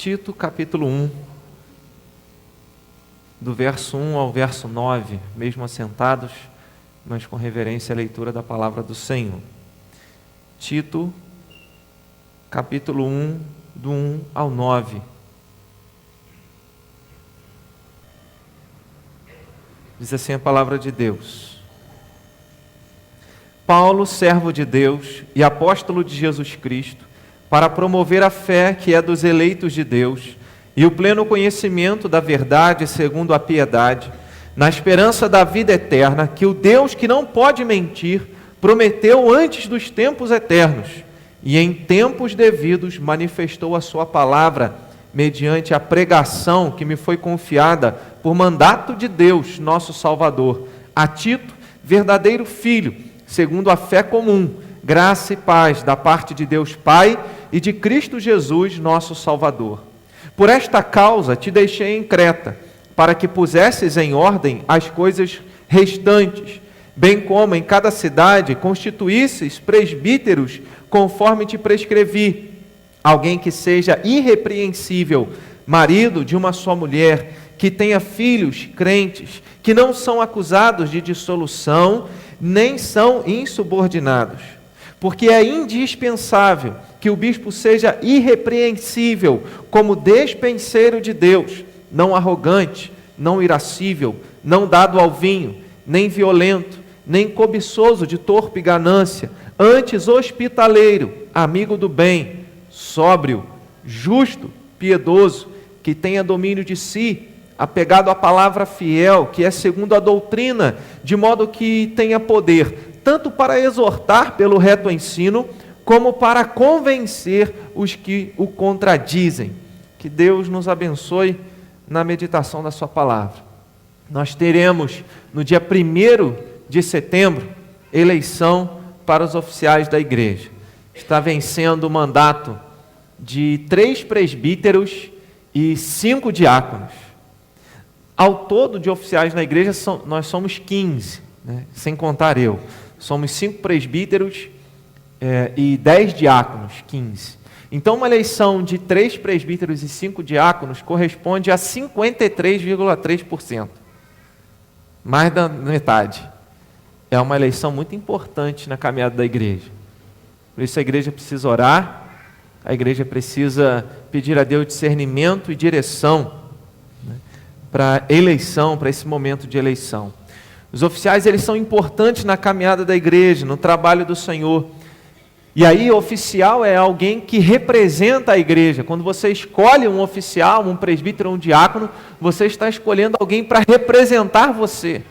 Tito, capítulo 1, do verso 1 ao verso 9, mesmo assentados, mas com reverência à leitura da palavra do Senhor. Tito, capítulo 1, do 1 ao 9. Diz assim a palavra de Deus: Paulo, servo de Deus e apóstolo de Jesus Cristo, para promover a fé que é dos eleitos de Deus e o pleno conhecimento da verdade segundo a piedade, na esperança da vida eterna, que o Deus que não pode mentir prometeu antes dos tempos eternos e em tempos devidos manifestou a sua palavra mediante a pregação que me foi confiada por mandato de Deus, nosso Salvador, a Tito, verdadeiro filho, segundo a fé comum, graça e paz da parte de Deus Pai e de Cristo Jesus, nosso Salvador. Por esta causa te deixei em Creta, para que pusesses em ordem as coisas restantes, bem como em cada cidade constituísses presbíteros, conforme te prescrevi, alguém que seja irrepreensível, marido de uma só mulher, que tenha filhos crentes, que não são acusados de dissolução, nem são insubordinados. Porque é indispensável que o bispo seja irrepreensível, como despenseiro de Deus, não arrogante, não irascível, não dado ao vinho, nem violento, nem cobiçoso de torpe ganância, antes hospitaleiro, amigo do bem, sóbrio, justo, piedoso, que tenha domínio de si, apegado à palavra fiel, que é segundo a doutrina, de modo que tenha poder, tanto para exortar pelo reto ensino, como para convencer os que o contradizem. Que Deus nos abençoe na meditação da sua palavra. Nós teremos, no dia 1º de setembro, eleição para os oficiais da igreja. Está vencendo o mandato de 3 presbíteros e 5 diáconos. Ao todo de oficiais na igreja, nós somos 15, né? Sem contar eu. Somos 5 presbíteros e 10 diáconos, 15. Então, uma eleição de 3 presbíteros e 5 diáconos corresponde a 53,3%. Mais da metade. É uma eleição muito importante na caminhada da igreja. Por isso a igreja precisa orar, a igreja precisa pedir a Deus discernimento e direção, né, para eleição, para esse momento de eleição. Os oficiais, eles são importantes na caminhada da igreja, no trabalho do Senhor. E aí, oficial é alguém que representa a igreja. Quando você escolhe um oficial, um presbítero, um diácono, você está escolhendo alguém para representar você.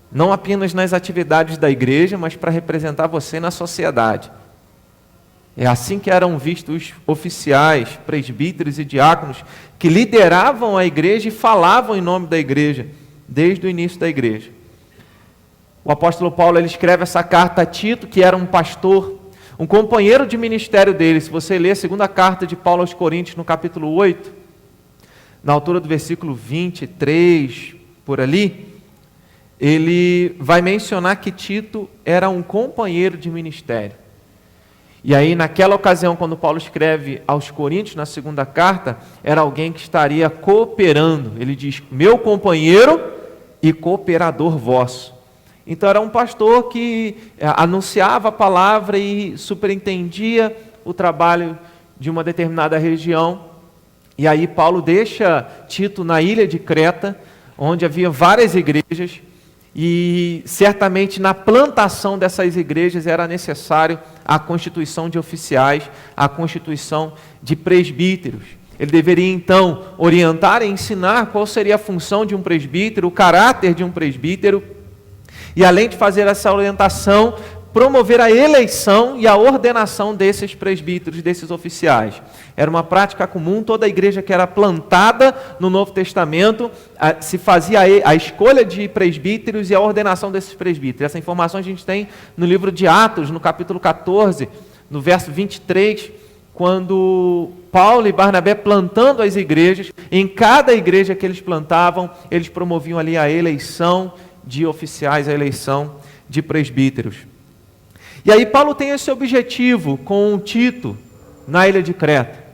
Não apenas nas atividades da igreja, mas para representar você na sociedade. É assim que eram vistos os oficiais, presbíteros e diáconos, que lideravam a igreja e falavam em nome da igreja, desde o início da igreja. O apóstolo Paulo, ele escreve essa carta a Tito, que era um pastor, um companheiro de ministério dele. Se você ler a segunda carta de Paulo aos Coríntios, no capítulo 8, na altura do versículo 23, por ali, ele vai mencionar que Tito era um companheiro de ministério. E aí, naquela ocasião, quando Paulo escreve aos Coríntios, na segunda carta, era alguém que estaria cooperando. Ele diz, meu companheiro e cooperador vosso. Então era um pastor que anunciava a palavra e superintendia o trabalho de uma determinada região. E aí Paulo deixa Tito na ilha de Creta, onde havia várias igrejas, e certamente na plantação dessas igrejas era necessário a constituição de oficiais, a constituição de presbíteros. Ele deveria então orientar e ensinar qual seria a função de um presbítero, o caráter de um presbítero, e além de fazer essa orientação, promover a eleição e a ordenação desses presbíteros, desses oficiais. Era uma prática comum, toda a igreja que era plantada no Novo Testamento, se fazia a escolha de presbíteros e a ordenação desses presbíteros. Essa informação a gente tem no livro de Atos, no capítulo 14, no verso 23, quando Paulo e Barnabé, plantando as igrejas, em cada igreja que eles plantavam, eles promoviam ali a eleição de oficiais, a eleição de presbíteros. E aí Paulo tem esse objetivo com Tito na ilha de Creta.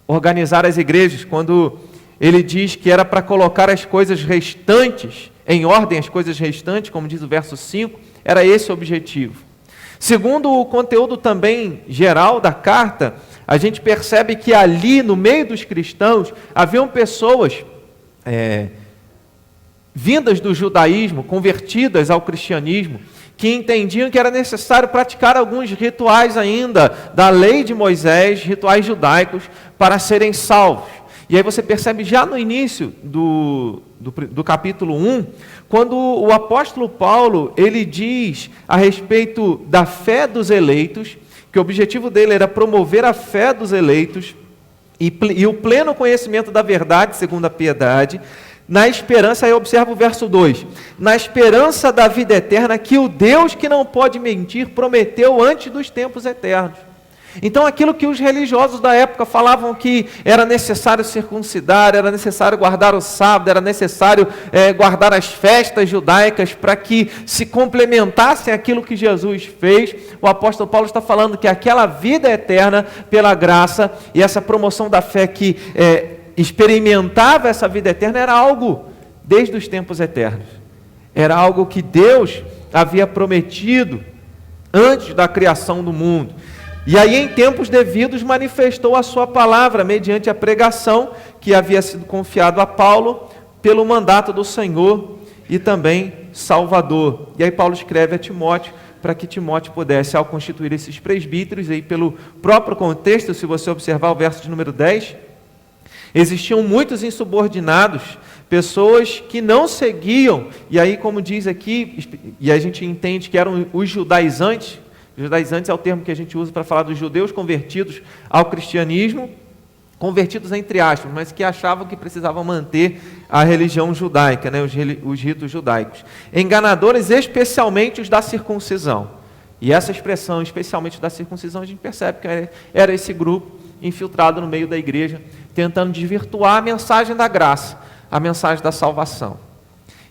organizar as igrejas, quando ele diz que era para colocar as coisas restantes em ordem, as coisas restantes, como diz o verso 5, era esse o objetivo. Segundo o conteúdo também geral da carta, a gente percebe que ali, no meio dos cristãos, haviam pessoas vindas do judaísmo, convertidas ao cristianismo, que entendiam que era necessário praticar alguns rituais ainda da lei de Moisés, rituais judaicos, para serem salvos. E aí você percebe já no início do capítulo 1, quando o apóstolo Paulo, ele diz a respeito da fé dos eleitos, que o objetivo dele era promover a fé dos eleitos e o pleno conhecimento da verdade, segundo a piedade, na esperança, aí observa o verso 2, na esperança da vida eterna, que o Deus que não pode mentir, prometeu antes dos tempos eternos. Então aquilo que os religiosos da época falavam que era necessário circuncidar, era necessário guardar o sábado, era necessário guardar as festas judaicas para que se complementassem aquilo que Jesus fez, o apóstolo Paulo está falando que aquela vida eterna pela graça e essa promoção da fé que experimentava essa vida eterna era algo desde os tempos eternos. Era algo que Deus havia prometido antes da criação do mundo. E aí, em tempos devidos, manifestou a sua palavra mediante a pregação que havia sido confiado a Paulo pelo mandato do Senhor e também Salvador. E aí Paulo escreve a Timóteo para que Timóteo pudesse, ao constituir esses presbíteros, e pelo próprio contexto, se você observar o verso de número 10, existiam muitos insubordinados, pessoas que não seguiam, e aí como diz aqui, e a gente entende que eram os judaizantes. Judaizantes é o termo que a gente usa para falar dos judeus convertidos ao cristianismo, convertidos entre aspas, mas que achavam que precisavam manter a religião judaica, né, os ritos judaicos. Enganadores, especialmente os da circuncisão. E essa expressão, especialmente da circuncisão, a gente percebe que era esse grupo infiltrado no meio da igreja, tentando desvirtuar a mensagem da graça, a mensagem da salvação.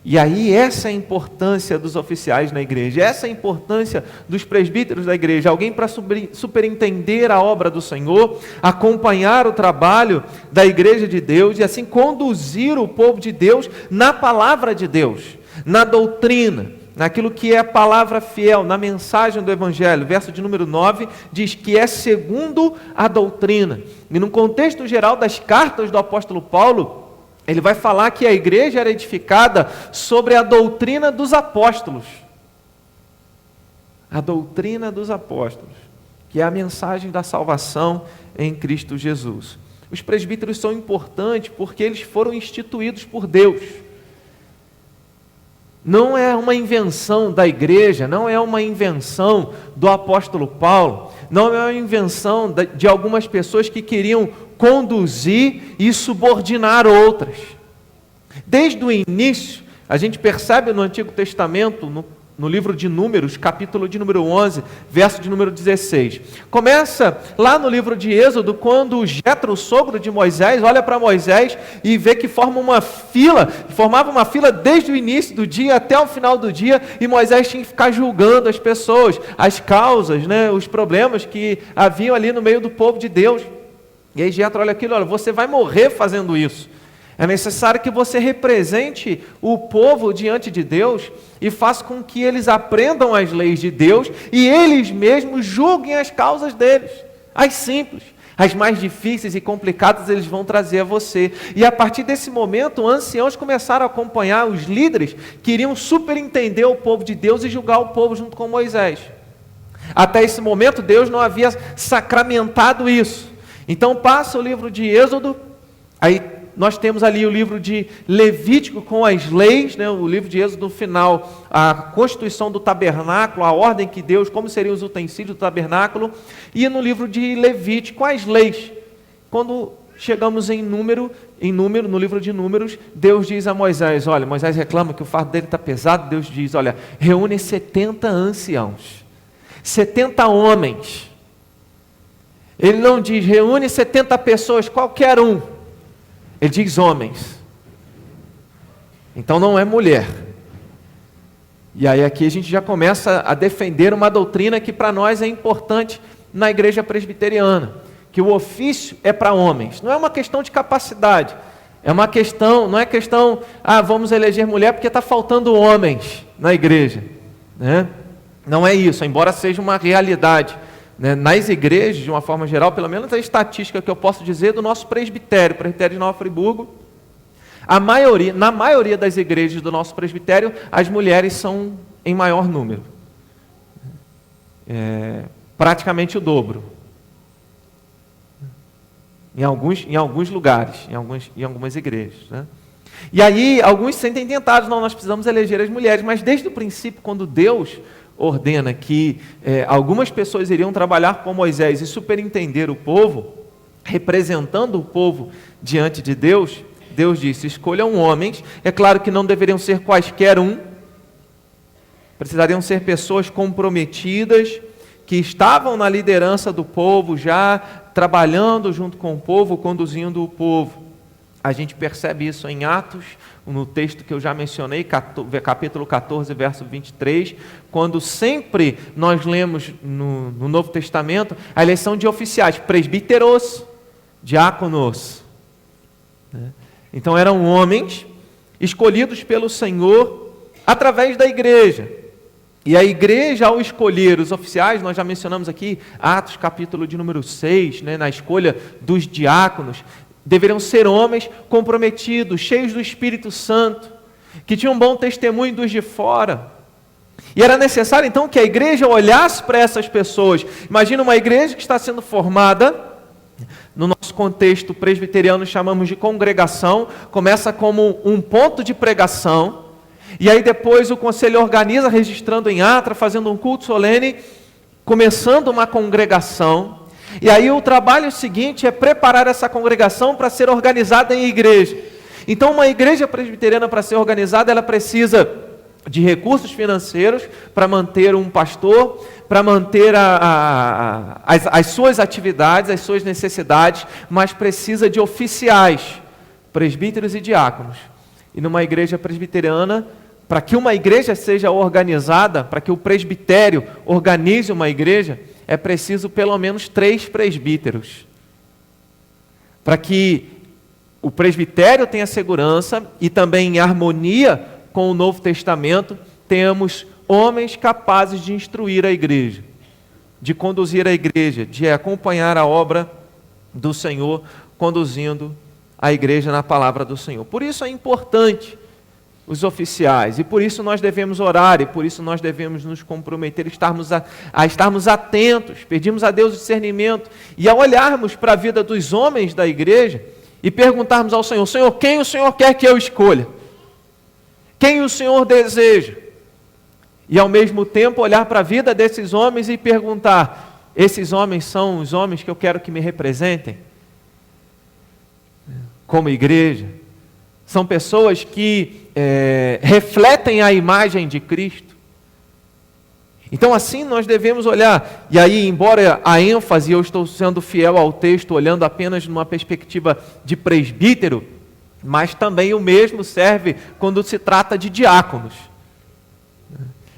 E aí essa é a importância dos oficiais na igreja, essa é a importância dos presbíteros da igreja, alguém para superintender a obra do Senhor, acompanhar o trabalho da igreja de Deus e assim conduzir o povo de Deus na palavra de Deus, na doutrina, naquilo que é a palavra fiel, na mensagem do Evangelho. Verso de número 9 diz que é segundo a doutrina. E no contexto geral das cartas do apóstolo Paulo, ele vai falar que a igreja era edificada sobre a doutrina dos apóstolos. A doutrina dos apóstolos, que é a mensagem da salvação em Cristo Jesus. Os presbíteros são importantes porque eles foram instituídos por Deus. Não é uma invenção da igreja, não é uma invenção do apóstolo Paulo, não é uma invenção de algumas pessoas que queriam conduzir e subordinar outras. Desde o início, a gente percebe no Antigo Testamento, no livro de Números, capítulo de número 11, verso de número 16. Começa lá no livro de Êxodo, quando Jetro, o sogro de Moisés, olha para Moisés e vê que formava uma fila desde o início do dia até o final do dia, e Moisés tinha que ficar julgando as pessoas, as causas, né, os problemas que haviam ali no meio do povo de Deus. E aí Jetro olha aquilo, olha, você vai morrer fazendo isso. É necessário que você represente o povo diante de Deus e faça com que eles aprendam as leis de Deus e eles mesmos julguem as causas deles. As simples, as mais difíceis e complicadas eles vão trazer a você. E a partir desse momento, anciãos começaram a acompanhar os líderes que iriam superintender o povo de Deus e julgar o povo junto com Moisés. Até esse momento, Deus não havia sacramentado isso. Então passa o livro de Êxodo, aí nós temos ali o livro de Levítico com as leis, né? O livro de Êxodo no final, a constituição do tabernáculo, a ordem que Deus, como seriam os utensílios do tabernáculo, e no livro de Levítico as leis. Quando chegamos no livro de Números, Deus diz a Moisés, olha, Moisés reclama que o fardo dele está pesado, Deus diz, olha, reúne 70 anciãos, 70 homens. Ele não diz, reúne 70 pessoas, qualquer um. Ele diz homens. Então não é mulher. E aí aqui a gente já começa a defender uma doutrina que para nós é importante na igreja presbiteriana, que o ofício é para homens. Não é uma questão de capacidade. É uma questão, não é questão, vamos eleger mulher porque está faltando homens na igreja, né? Não é isso, embora seja uma realidade, né? Nas igrejas, de uma forma geral, pelo menos a estatística que eu posso dizer do nosso presbitério de Nova Friburgo, na maioria das igrejas do nosso presbitério, as mulheres são em maior número. Praticamente o dobro. Em alguns lugares, em algumas igrejas, né? E aí, alguns se sentem tentados, nós precisamos eleger as mulheres, mas desde o princípio, quando Deus ordena que algumas pessoas iriam trabalhar com Moisés e superintender o povo, representando o povo diante de Deus, Deus disse, escolham homens, é claro que não deveriam ser quaisquer precisariam ser pessoas comprometidas, que estavam na liderança do povo, já trabalhando junto com o povo, conduzindo o povo. A gente percebe isso em Atos, no texto que eu já mencionei, capítulo 14, verso 23, quando sempre nós lemos no Novo Testamento a eleição de oficiais, presbíteros, diáconos. Então eram homens escolhidos pelo Senhor através da igreja. E a igreja, ao escolher os oficiais, nós já mencionamos aqui, Atos capítulo de número 6, né, na escolha dos diáconos, deveriam ser homens comprometidos, cheios do Espírito Santo, que tinham um bom testemunho dos de fora. E era necessário então que a igreja olhasse para essas pessoas. Imagina uma igreja que está sendo formada, no nosso contexto presbiteriano chamamos de congregação, começa como um ponto de pregação, e aí depois o conselho organiza, registrando em ata, fazendo um culto solene, começando uma congregação. E aí o trabalho seguinte é preparar essa congregação para ser organizada em igreja. Então uma igreja presbiteriana, para ser organizada, ela precisa de recursos financeiros para manter um pastor, para manter as suas atividades, as suas necessidades, mas precisa de oficiais, presbíteros e diáconos. E numa igreja presbiteriana, para que uma igreja seja organizada, para que o presbitério organize uma igreja, é preciso pelo menos 3 presbíteros. Para que o presbitério tenha segurança e também em harmonia com o Novo Testamento, tenhamos homens capazes de instruir a igreja, de conduzir a igreja, de acompanhar a obra do Senhor, conduzindo a igreja na palavra do Senhor. Por isso é importante os oficiais, e por isso nós devemos orar, e por isso nós devemos nos comprometer, a estarmos atentos, pedimos a Deus discernimento, e a olharmos para a vida dos homens da igreja, e perguntarmos ao Senhor, Senhor, quem o Senhor quer que eu escolha? Quem o Senhor deseja? E ao mesmo tempo olhar para a vida desses homens e perguntar, esses homens são os homens que eu quero que me representem? Como igreja? São pessoas que refletem a imagem de Cristo. Então assim nós devemos olhar, e aí embora a ênfase, eu estou sendo fiel ao texto, olhando apenas numa perspectiva de presbítero, mas também o mesmo serve quando se trata de diáconos.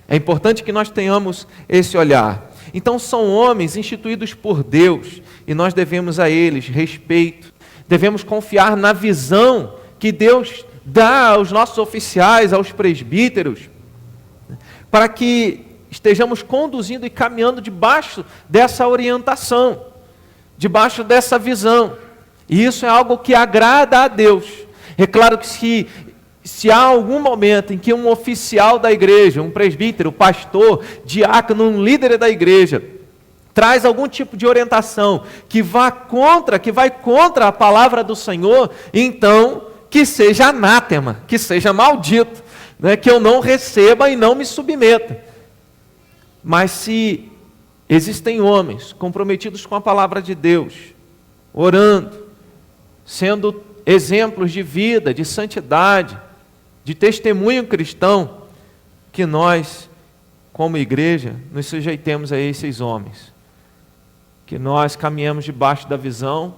É importante que nós tenhamos esse olhar. Então são homens instituídos por Deus, e nós devemos a eles respeito, devemos confiar na visão que Deus dá aos nossos oficiais, aos presbíteros, para que estejamos conduzindo e caminhando debaixo dessa orientação, debaixo dessa visão. E isso é algo que agrada a Deus. É claro que se há algum momento em que um oficial da igreja, um presbítero, pastor, diácono, um líder da igreja, traz algum tipo de orientação que vai contra a palavra do Senhor, então que seja anátema, que seja maldito, né? Que eu não receba e não me submeta. Mas se existem homens comprometidos com a palavra de Deus, orando, sendo exemplos de vida, de santidade, de testemunho cristão, que nós, como igreja, nos sujeitemos a esses homens, que nós caminhamos debaixo da visão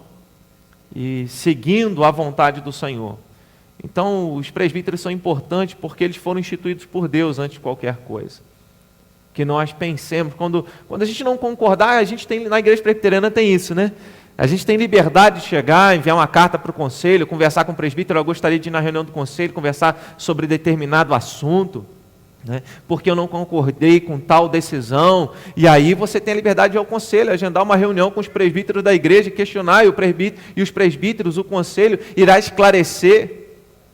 e seguindo a vontade do Senhor. Então, os presbíteros são importantes porque eles foram instituídos por Deus antes de qualquer coisa. Que nós pensemos, quando a gente não concordar, a gente tem, na igreja presbiteriana tem isso, né? A gente tem liberdade de chegar, enviar uma carta para o conselho, conversar com o presbítero, eu gostaria de ir na reunião do conselho, conversar sobre determinado assunto, né? Porque eu não concordei com tal decisão, e aí você tem a liberdade de ir ao conselho, agendar uma reunião com os presbíteros da igreja, questionar, e os presbíteros, o conselho, irá esclarecer,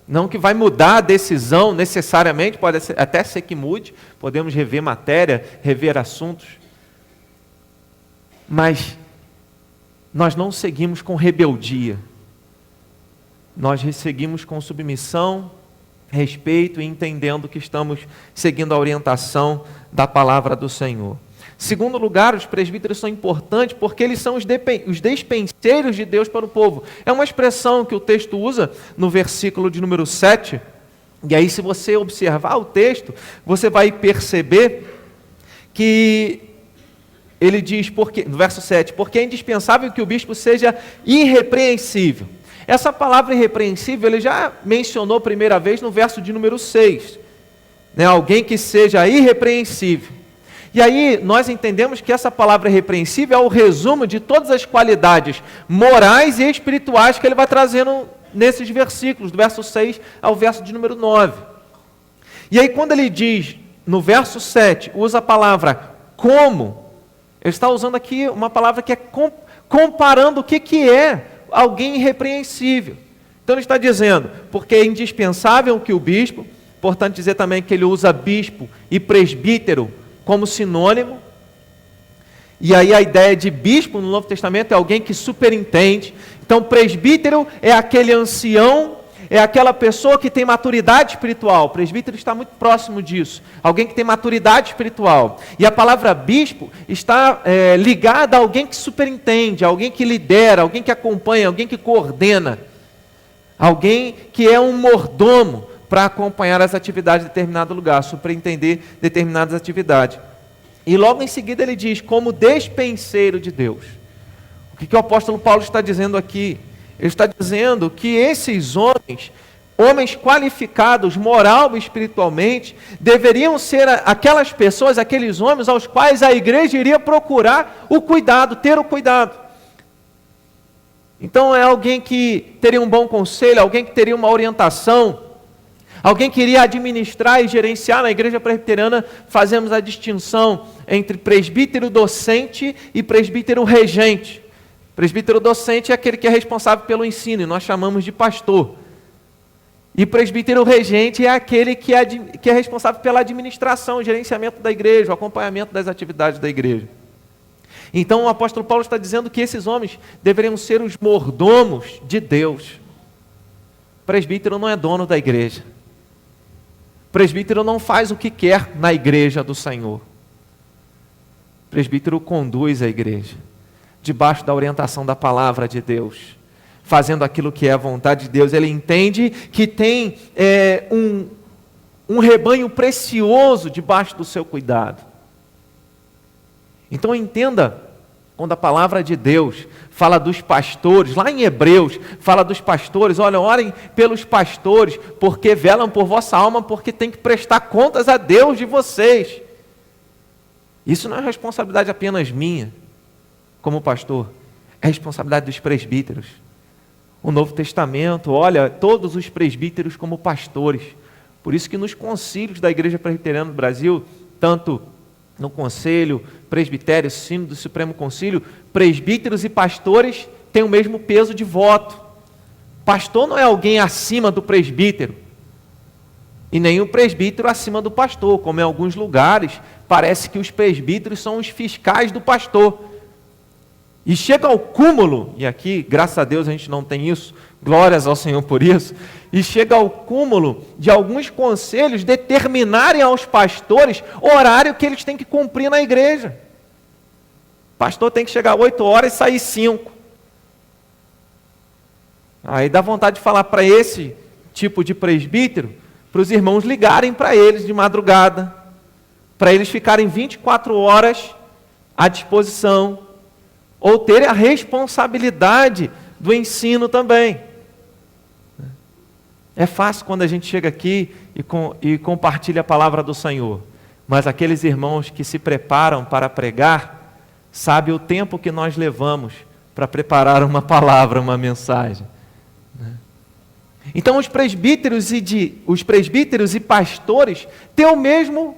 não que vai mudar a decisão necessariamente, pode até ser que mude, podemos rever matéria, rever assuntos, mas nós não seguimos com rebeldia, nós seguimos com submissão, respeito e entendendo que estamos seguindo a orientação da palavra do Senhor. Segundo lugar, os presbíteros são importantes porque eles são os despenseiros de Deus para o povo. É uma expressão que o texto usa no versículo de número 7, e aí se você observar o texto, você vai perceber que ele diz, no verso 7, porque é indispensável que o bispo seja irrepreensível. Essa palavra irrepreensível, ele já mencionou a primeira vez no verso de número 6. Né? Alguém que seja irrepreensível. E aí nós entendemos que essa palavra irrepreensível é o resumo de todas as qualidades morais e espirituais que ele vai trazendo nesses versículos, do verso 6 ao verso de número 9. E aí quando ele diz, no verso 7, usa a palavra como, ele está usando aqui uma palavra que é comparando o que é alguém irrepreensível. Então ele está dizendo, porque é indispensável que o bispo, importante dizer também que ele usa bispo e presbítero como sinônimo, e aí a ideia de bispo no Novo Testamento é alguém que superintende. Então presbítero é aquele ancião, é aquela pessoa que tem maturidade espiritual. O presbítero está muito próximo disso, alguém que tem maturidade espiritual. E a palavra bispo está ligada a alguém que superintende, alguém que lidera, alguém que acompanha, alguém que coordena, alguém que é um mordomo para acompanhar as atividades de determinado lugar, superintender determinadas atividades. E logo em seguida ele diz, como despenseiro de Deus. O que o apóstolo Paulo está dizendo aqui? Ele está dizendo que esses homens qualificados moral e espiritualmente, deveriam ser aquelas pessoas, aqueles homens aos quais a igreja iria procurar o cuidado, ter o cuidado. Então é alguém que teria um bom conselho, alguém que teria uma orientação, alguém que iria administrar e gerenciar. Na igreja presbiteriana fazemos a distinção entre presbítero docente e presbítero regente. Presbítero docente é aquele que é responsável pelo ensino, e nós chamamos de pastor. E presbítero regente é aquele que é responsável pela administração, gerenciamento da igreja, o acompanhamento das atividades da igreja. Então o apóstolo Paulo está dizendo que esses homens deveriam ser os mordomos de Deus. Presbítero não é dono da igreja. Presbítero não faz o que quer na igreja do Senhor. Presbítero conduz a igreja debaixo da orientação da palavra de Deus, fazendo aquilo que é a vontade de Deus. Ele entende que tem um rebanho precioso debaixo do seu cuidado. Então entenda, quando a palavra de Deus fala dos pastores, lá em Hebreus, fala dos pastores, olha, orem pelos pastores, porque velam por vossa alma, porque tem que prestar contas a Deus de vocês. Isso não é responsabilidade apenas minha, como pastor, é responsabilidade dos presbíteros. O Novo Testamento olha todos os presbíteros como pastores. Por isso que nos concílios da Igreja Presbiteriana do Brasil, tanto no conselho, presbitério, sínodo do Supremo Concílio, presbíteros e pastores têm o mesmo peso de voto. Pastor não é alguém acima do presbítero, e nem o presbítero acima do pastor, como em alguns lugares parece que os presbíteros são os fiscais do pastor. E chega ao cúmulo, e aqui, graças a Deus, a gente não tem isso, glórias ao Senhor por isso, e chega ao cúmulo de alguns conselhos determinarem aos pastores o horário que eles têm que cumprir na igreja. O pastor tem que chegar às 8 horas e sair 5. Aí dá vontade de falar para esse tipo de presbítero, para os irmãos ligarem para eles de madrugada, para eles ficarem 24 horas à disposição, ou terem a responsabilidade do ensino também. É fácil quando a gente chega aqui e compartilha a palavra do Senhor, mas aqueles irmãos que se preparam para pregar, sabem o tempo que nós levamos para preparar uma palavra, uma mensagem. Então os presbíteros e pastores têm o mesmo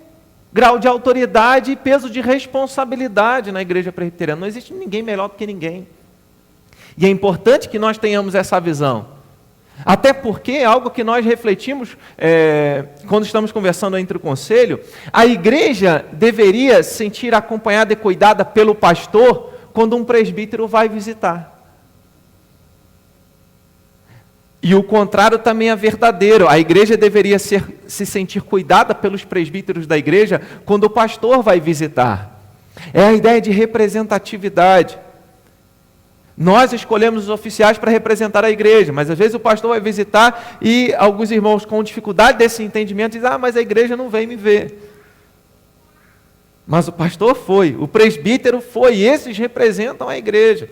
grau de autoridade e peso de responsabilidade na igreja presbiteriana. Não existe ninguém melhor do que ninguém. E é importante que nós tenhamos essa visão. Até porque é algo que nós refletimos quando estamos conversando entre o conselho. A igreja deveria se sentir acompanhada e cuidada pelo pastor quando um presbítero vai visitar. E o contrário também é verdadeiro. A igreja deveria se sentir cuidada pelos presbíteros da igreja quando o pastor vai visitar. É a ideia de representatividade. Nós escolhemos os oficiais para representar a igreja, mas às vezes o pastor vai visitar e alguns irmãos com dificuldade desse entendimento dizem, mas a igreja não vem me ver. Mas o pastor foi, o presbítero foi, e esses representam a igreja.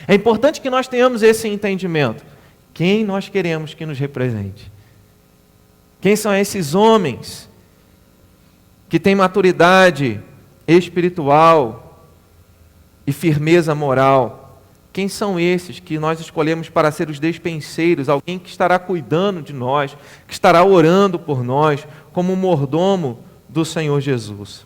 É importante que nós tenhamos esse entendimento. Quem nós queremos que nos represente? Quem são esses homens que têm maturidade espiritual e firmeza moral? Quem são esses que nós escolhemos para ser os despenseiros? Alguém que estará cuidando de nós, que estará orando por nós, como mordomo do Senhor Jesus.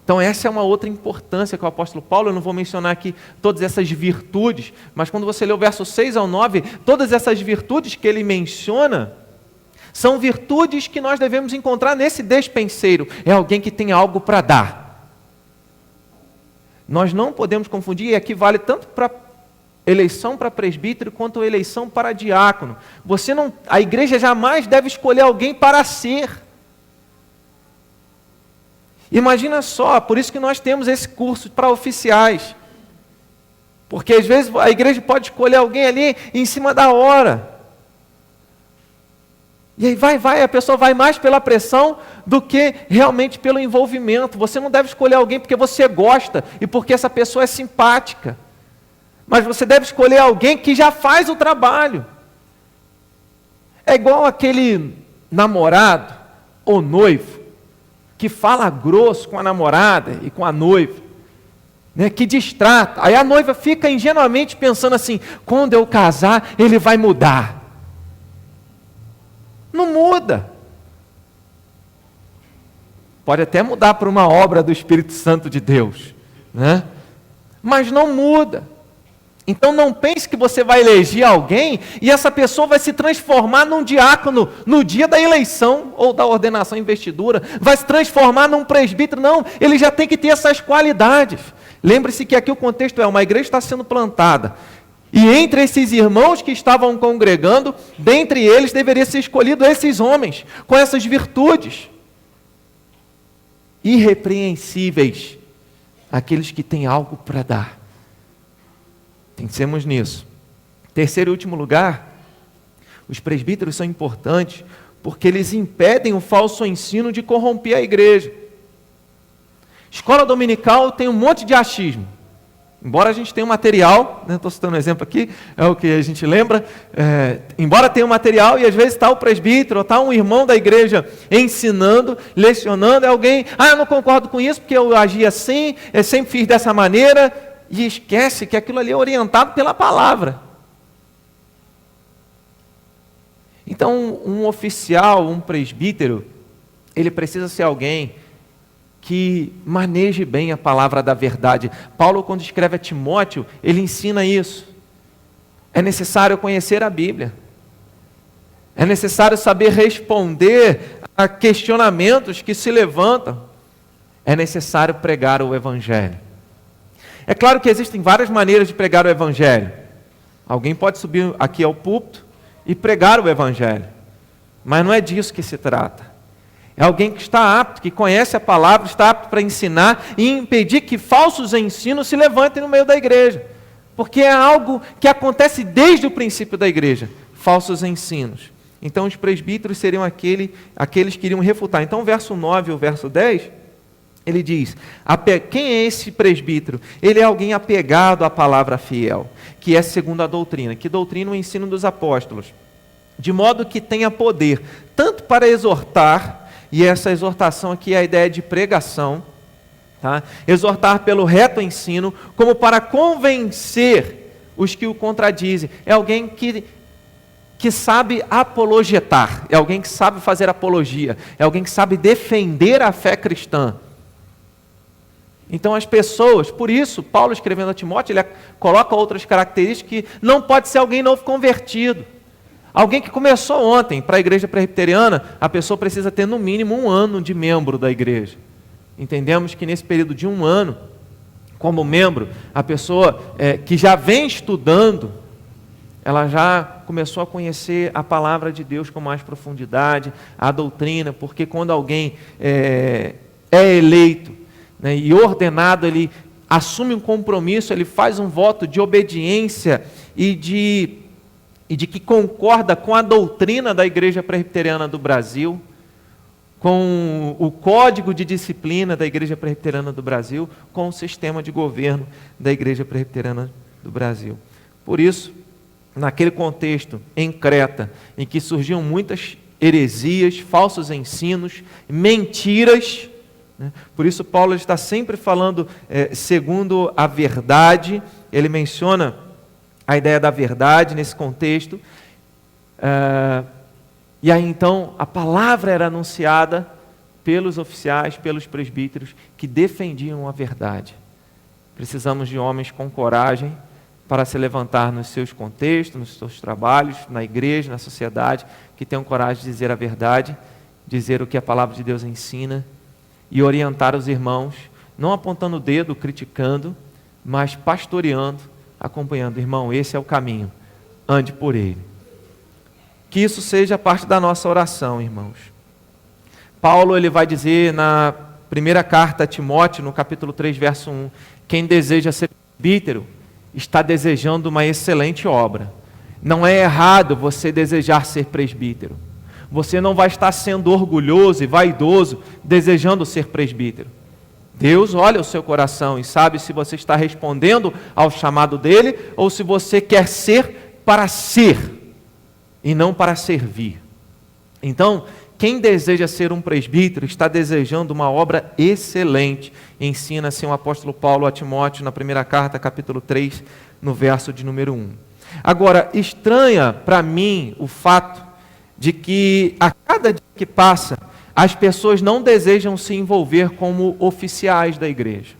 Então essa é uma outra importância que o apóstolo Paulo, eu não vou mencionar aqui todas essas virtudes, mas quando você lê o verso 6 ao 9, todas essas virtudes que ele menciona, são virtudes que nós devemos encontrar nesse despenseiro. É alguém que tem algo para dar. Nós não podemos confundir, e aqui vale tanto para eleição para presbítero, quanto eleição para diácono. A igreja jamais deve escolher alguém para ser. Imagina só, por isso que nós temos esse curso para oficiais. Porque às vezes a igreja pode escolher alguém ali em cima da hora. E aí a pessoa vai mais pela pressão do que realmente pelo envolvimento. Você não deve escolher alguém porque você gosta e porque essa pessoa é simpática. Mas você deve escolher alguém que já faz o trabalho. É igual aquele namorado ou noivo que fala grosso com a namorada e com a noiva, né, que distrata. Aí a noiva fica ingenuamente pensando assim, quando eu casar, ele vai mudar. Não muda. Pode até mudar para uma obra do Espírito Santo de Deus, né? Mas não muda. Então não pense que você vai eleger alguém e essa pessoa vai se transformar num diácono no dia da eleição ou da ordenação investidura, vai se transformar num presbítero. Não, ele já tem que ter essas qualidades. Lembre-se que aqui o contexto é uma igreja está sendo plantada. E entre esses irmãos que estavam congregando, dentre eles deveria ser escolhido esses homens, com essas virtudes. Irrepreensíveis, aqueles que têm algo para dar. Pensemos nisso. Terceiro e último lugar, os presbíteros são importantes porque eles impedem o falso ensino de corromper a igreja. Escola dominical tem um monte de achismo. Embora a gente tenha um material, estou citando um exemplo aqui, é o que a gente lembra, embora tenha um material e às vezes está o presbítero, ou está um irmão da igreja ensinando, lecionando, é alguém, eu não concordo com isso porque eu agi assim, eu sempre fiz dessa maneira, e esquece que aquilo ali é orientado pela palavra. Então, um oficial, um presbítero, ele precisa ser alguém que maneje bem a palavra da verdade. Paulo, quando escreve a Timóteo, ele ensina isso. É necessário conhecer a Bíblia. É necessário saber responder a questionamentos que se levantam. É necessário pregar o Evangelho. É claro que existem várias maneiras de pregar o Evangelho. Alguém pode subir aqui ao púlpito e pregar o Evangelho. Mas não é disso que se trata. É alguém que está apto, que conhece a palavra, está apto para ensinar e impedir que falsos ensinos se levantem no meio da igreja. Porque é algo que acontece desde o princípio da igreja. Falsos ensinos. Então os presbíteros seriam aqueles que iriam refutar. Então o verso 9 e o verso 10... ele diz, quem é esse presbítero? Ele é alguém apegado à palavra fiel, que é segundo a doutrina. Que doutrina? O ensino dos apóstolos. De modo que tenha poder, tanto para exortar, e essa exortação aqui é a ideia de pregação, Tá? Exortar pelo reto ensino, como para convencer os que o contradizem. É alguém que sabe apologetar, é alguém que sabe fazer apologia, é alguém que sabe defender a fé cristã. Então as pessoas, por isso, Paulo escrevendo a Timóteo, ele coloca outras características que não pode ser alguém novo convertido. Alguém que começou ontem para a igreja presbiteriana, a pessoa precisa ter no mínimo 1 ano de membro da igreja. Entendemos que nesse período de 1 ano, como membro, a pessoa que já vem estudando, ela já começou a conhecer a palavra de Deus com mais profundidade, a doutrina, porque quando alguém é eleito, né, e ordenado, ele assume um compromisso, ele faz um voto de obediência e de que concorda com a doutrina da Igreja Presbiteriana do Brasil, com o código de disciplina da Igreja Presbiteriana do Brasil, com o sistema de governo da Igreja Presbiteriana do Brasil. Por isso, naquele contexto em Creta, em que surgiam muitas heresias, falsos ensinos, mentiras, né? Por isso Paulo está sempre falando segundo a verdade. Ele menciona a ideia da verdade nesse contexto. E aí então a palavra era anunciada pelos oficiais, pelos presbíteros que defendiam a verdade. Precisamos de homens com coragem para se levantar nos seus contextos, nos seus trabalhos, na igreja, na sociedade, que tenham coragem de dizer a verdade, dizer o que a palavra de Deus ensina e orientar os irmãos, não apontando o dedo, criticando, mas pastoreando, acompanhando. Irmão, esse é o caminho, ande por ele. Que isso seja parte da nossa oração, irmãos. Paulo ele vai dizer na primeira carta a Timóteo, no capítulo 3, verso 1, quem deseja ser presbítero está desejando uma excelente obra. Não é errado você desejar ser presbítero. Você não vai estar sendo orgulhoso e vaidoso desejando ser presbítero. Deus olha o seu coração e sabe se você está respondendo ao chamado dele ou se você quer ser para ser e não para servir. Então, quem deseja ser um presbítero está desejando uma obra excelente. Ensina assim o apóstolo Paulo a Timóteo na primeira carta, capítulo 3, no verso de número 1. Agora, estranha para mim o fato de que a cada dia que passa, as pessoas não desejam se envolver como oficiais da igreja.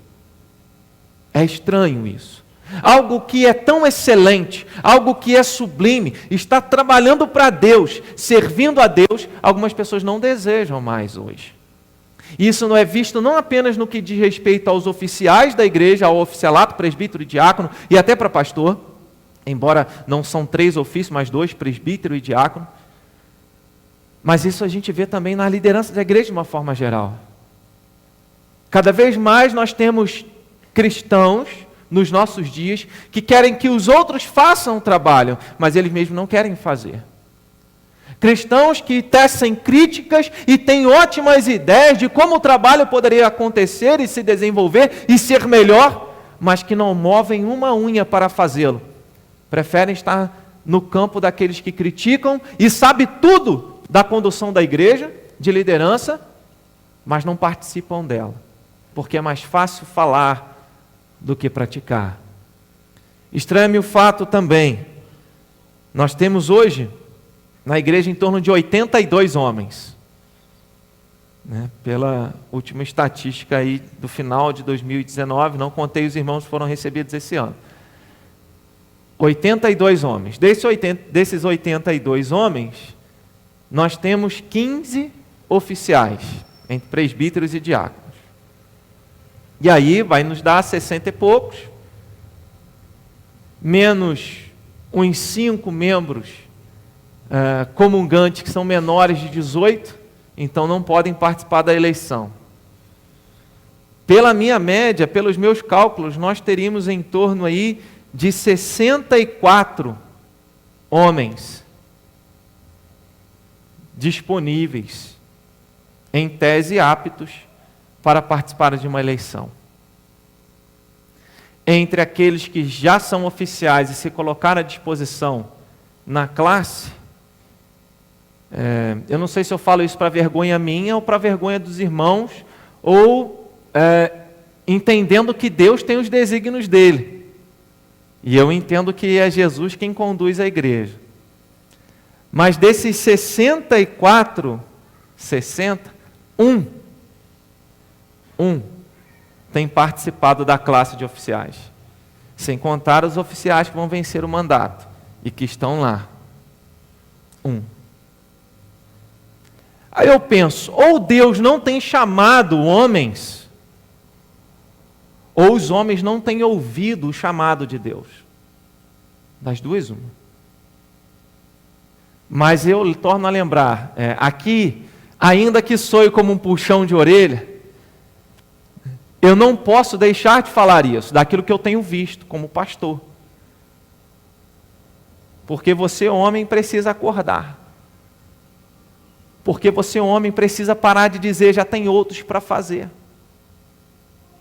É estranho isso. Algo que é tão excelente, algo que é sublime, está trabalhando para Deus, servindo a Deus, algumas pessoas não desejam mais hoje. Isso não é visto não apenas no que diz respeito aos oficiais da igreja, ao oficialato, presbítero e diácono, e até para pastor, embora não são 3 ofícios, mas 2, presbítero e diácono, mas isso a gente vê também na liderança da igreja de uma forma geral. Cada vez mais nós temos cristãos nos nossos dias que querem que os outros façam o trabalho, mas eles mesmos não querem fazer. Cristãos que tecem críticas e têm ótimas ideias de como o trabalho poderia acontecer e se desenvolver e ser melhor, mas que não movem uma unha para fazê-lo. Preferem estar no campo daqueles que criticam e sabem tudo da condução da igreja, de liderança, mas não participam dela, porque é mais fácil falar do que praticar. Estranha-me o fato também, nós temos hoje na igreja em torno de 82 homens, né? Pela última estatística aí do final de 2019, não contei os irmãos que foram recebidos esse ano. 82 homens. Desses 82 homens, nós temos 15 oficiais, entre presbíteros e diáconos. E aí vai nos dar 60 e poucos, menos uns 5 membros comungantes que são menores de 18, então não podem participar da eleição. Pela minha média, pelos meus cálculos, nós teríamos em torno aí de 64 homens disponíveis, em tese aptos, para participar de uma eleição. Entre aqueles que já são oficiais e se colocaram à disposição na classe, eu não sei se eu falo isso para vergonha minha ou para vergonha dos irmãos, ou entendendo que Deus tem os desígnios dele. E eu entendo que é Jesus quem conduz a igreja. Mas desses 64, um tem participado da classe de oficiais. Sem contar os oficiais que vão vencer o mandato e que estão lá. Aí eu penso, ou Deus não tem chamado homens, ou os homens não têm ouvido o chamado de Deus. Das duas, uma. Mas eu torno a lembrar, aqui, ainda que soe como um puxão de orelha, eu não posso deixar de falar isso, daquilo que eu tenho visto como pastor. Porque você, homem, precisa acordar. Porque você, homem, precisa parar de dizer, já tem outros para fazer.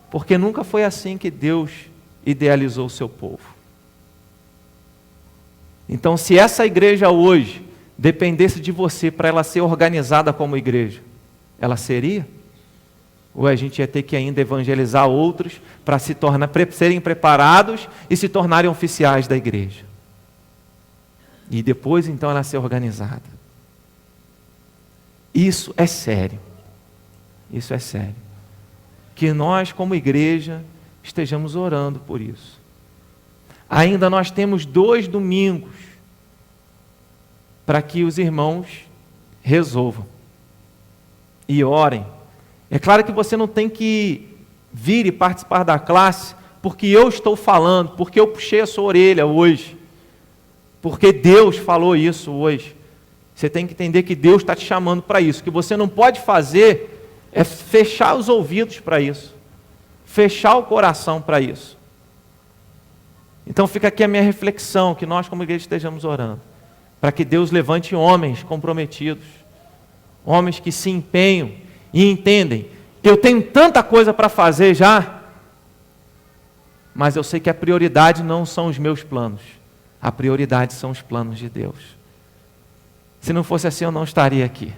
Porque nunca foi assim que Deus idealizou o seu povo. Então, se essa igreja hoje dependesse de você para ela ser organizada como igreja, ela seria? Ou a gente ia ter que ainda evangelizar outros para serem preparados e se tornarem oficiais da igreja? E depois, então, ela ser organizada. Isso é sério. Isso é sério. Que nós, como igreja, estejamos orando por isso. Ainda nós temos 2 domingos para que os irmãos resolvam e orem. É claro que você não tem que vir e participar da classe porque eu estou falando, porque eu puxei a sua orelha hoje, porque Deus falou isso hoje. Você tem que entender que Deus está te chamando para isso. O que você não pode fazer é fechar os ouvidos para isso, fechar o coração para isso. Então fica aqui a minha reflexão, que nós como igreja estejamos orando, para que Deus levante homens comprometidos, homens que se empenham e entendem, eu tenho tanta coisa para fazer já, mas eu sei que a prioridade não são os meus planos, a prioridade são os planos de Deus. Se não fosse assim, eu não estaria aqui.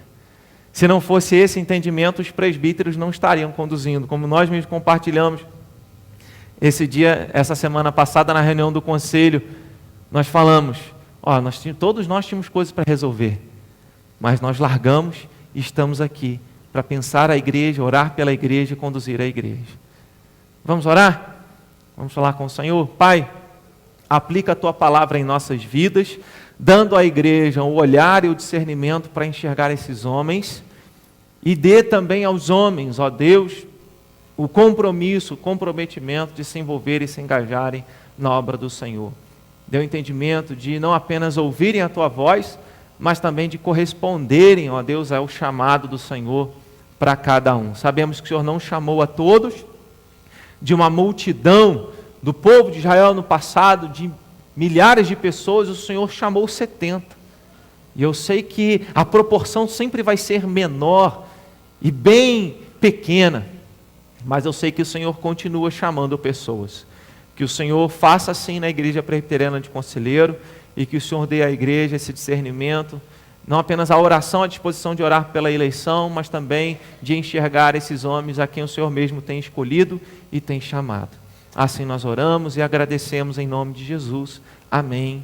Se não fosse esse entendimento, os presbíteros não estariam conduzindo, como nós mesmos compartilhamos esse dia, essa semana passada, na reunião do conselho, nós falamos, todos nós tínhamos coisas para resolver, mas nós largamos e estamos aqui para pensar a igreja, orar pela igreja e conduzir a igreja. Vamos orar? Vamos falar com o Senhor? Pai, aplica a Tua palavra em nossas vidas, dando à igreja o olhar e o discernimento para enxergar esses homens, e dê também aos homens, ó Deus, o compromisso, o comprometimento de se envolverem e se engajarem na obra do Senhor. Dê o entendimento de não apenas ouvirem a Tua voz, mas também de corresponderem, ó Deus, ao chamado do Senhor para cada um. Sabemos que o Senhor não chamou a todos, de uma multidão do povo de Israel no passado, de milhares de pessoas, o Senhor chamou 70. E eu sei que a proporção sempre vai ser menor e bem pequena, mas eu sei que o Senhor continua chamando pessoas. Que o Senhor faça assim na Igreja Presbiteriana de Conselheiro e que o Senhor dê à igreja esse discernimento, não apenas a oração, à disposição de orar pela eleição, mas também de enxergar esses homens a quem o Senhor mesmo tem escolhido e tem chamado. Assim nós oramos e agradecemos em nome de Jesus. Amém